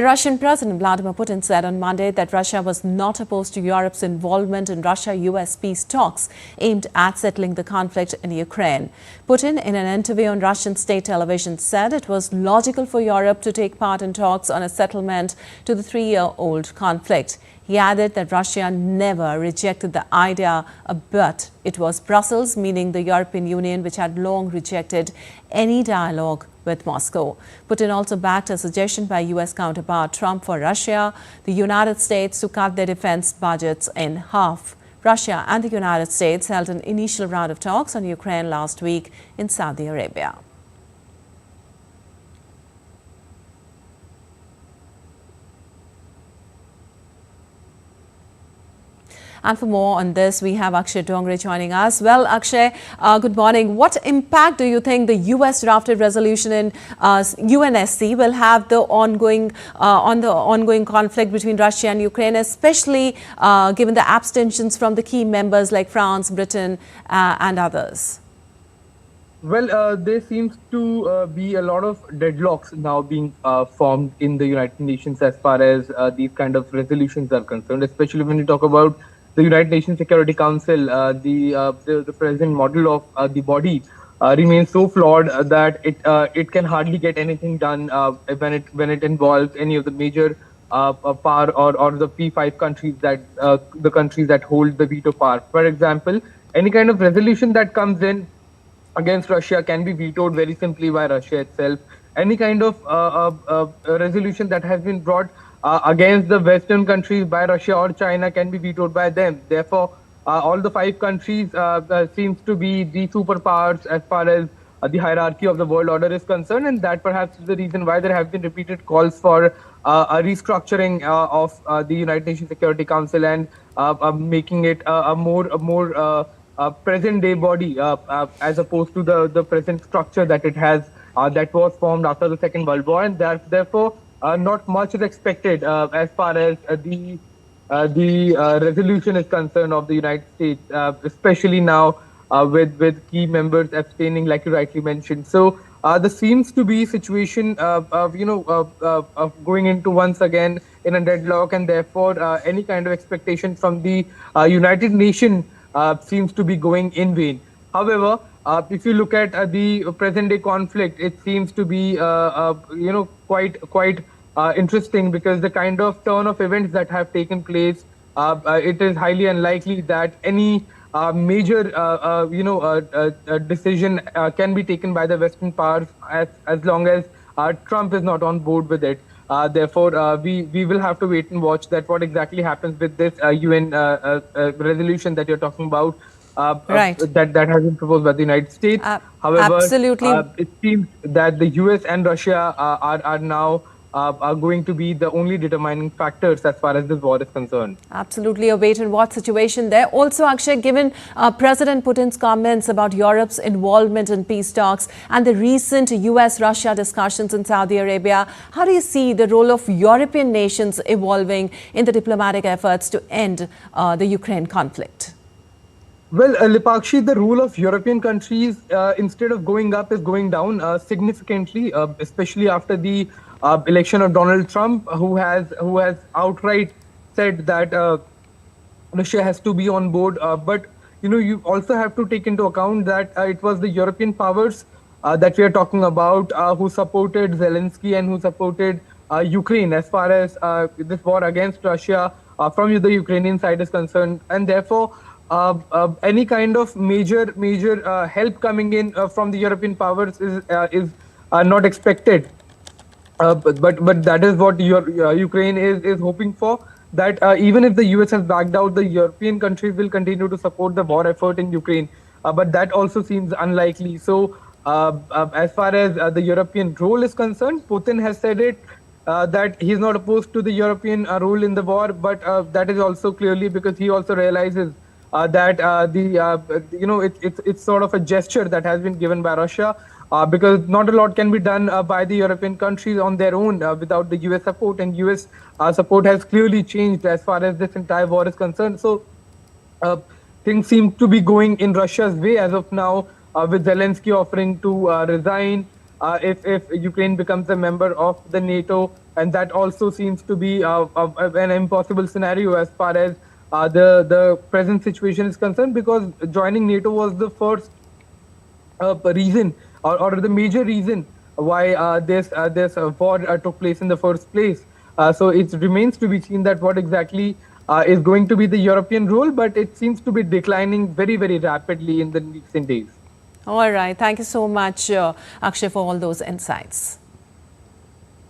Russian President Vladimir Putin said on Monday that Russia was not opposed to Europe's involvement in Russia-US peace talks aimed at settling the conflict in Ukraine. Putin, in an interview on Russian state television, said it was logical for Europe to take part in talks on a settlement to the three-year-old conflict. He added that Russia never rejected the idea, but it was Brussels, meaning the European Union, which had long rejected any dialogue with Moscow. Putin also backed a suggestion by US counterpart Trump for Russia, the United States to cut their defense budgets in half. Russia and the United States held an initial round of talks on Ukraine last week in Saudi Arabia. And for more on this, we have Akshay Dongre joining us. Well, Akshay, good morning. What impact do you think the US drafted resolution in UNSC will have on the ongoing conflict between Russia and Ukraine, especially given the abstentions from the key members like France, Britain, and others? Well, there seems to be a lot of deadlocks now being formed in the United Nations as far as these kind of resolutions are concerned, especially when you talk about the United Nations Security Council. The present model of the body remains so flawed that it can hardly get anything done when it involves any of the major power or the P5 countries, that the countries that hold the veto power. For example, any kind of resolution that comes in against Russia can be vetoed very simply by Russia itself. Any kind of resolution that has been brought against the Western countries by Russia or China can be vetoed by them. Therefore, all the five countries seems to be the superpowers as far as the hierarchy of the world order is concerned, and that perhaps is the reason why there have been repeated calls for a restructuring of the United Nations Security Council and making it a more present-day body as opposed to the present structure that it has, that was formed after the Second World War, and therefore not much is expected as far as the resolution is concerned of the United States, especially now with key members abstaining, like you rightly mentioned. So there seems to be a situation of going into once again in a deadlock, and therefore any kind of expectation from the United Nations seems to be going in vain. However, if you look at the present-day conflict, it seems to be quite interesting, because the kind of turn of events that have taken place, it is highly unlikely that any major decision can be taken by the Western powers as long as Trump is not on board with it. Therefore, we will have to wait and watch that what exactly happens with this UN resolution that you're talking about. Right. That has been proposed by the United States. However, absolutely. It seems that the US and Russia are now going to be the only determining factors as far as this war is concerned. Absolutely a wait-and-watch situation there. Also, Akshay, given President Putin's comments about Europe's involvement in peace talks and the recent US-Russia discussions in Saudi Arabia, how do you see the role of European nations evolving in the diplomatic efforts to end the Ukraine conflict? Well, Lipakshi, the role of European countries, instead of going up, is going down significantly, especially after the election of Donald Trump, who has outright said that Russia has to be on board. But you also have to take into account that it was the European powers that we are talking about who supported Zelensky and who supported Ukraine as far as this war against Russia from the Ukrainian side is concerned, and therefore any kind of major help coming in from the European powers is not expected. But that is what Ukraine is hoping for. That even if the US has backed out, the European countries will continue to support the war effort in Ukraine. But that also seems unlikely. So as far as the European role is concerned, Putin has said it. That he's not opposed to the European role in the war, but that is also clearly because he also realizes that it's sort of a gesture that has been given by Russia, because not a lot can be done by the European countries on their own without the US support, and US support has clearly changed as far as this entire war is concerned. So things seem to be going in Russia's way as of now, with Zelensky offering to resign, if Ukraine becomes a member of the NATO, and that also seems to be an impossible scenario as far as the present situation is concerned, because joining NATO was the first reason, or the major reason why this war took place in the first place. So it remains to be seen that what exactly is going to be the European role, but it seems to be declining very, very rapidly in the recent days. All right. Thank you so much, Akshay, for all those insights.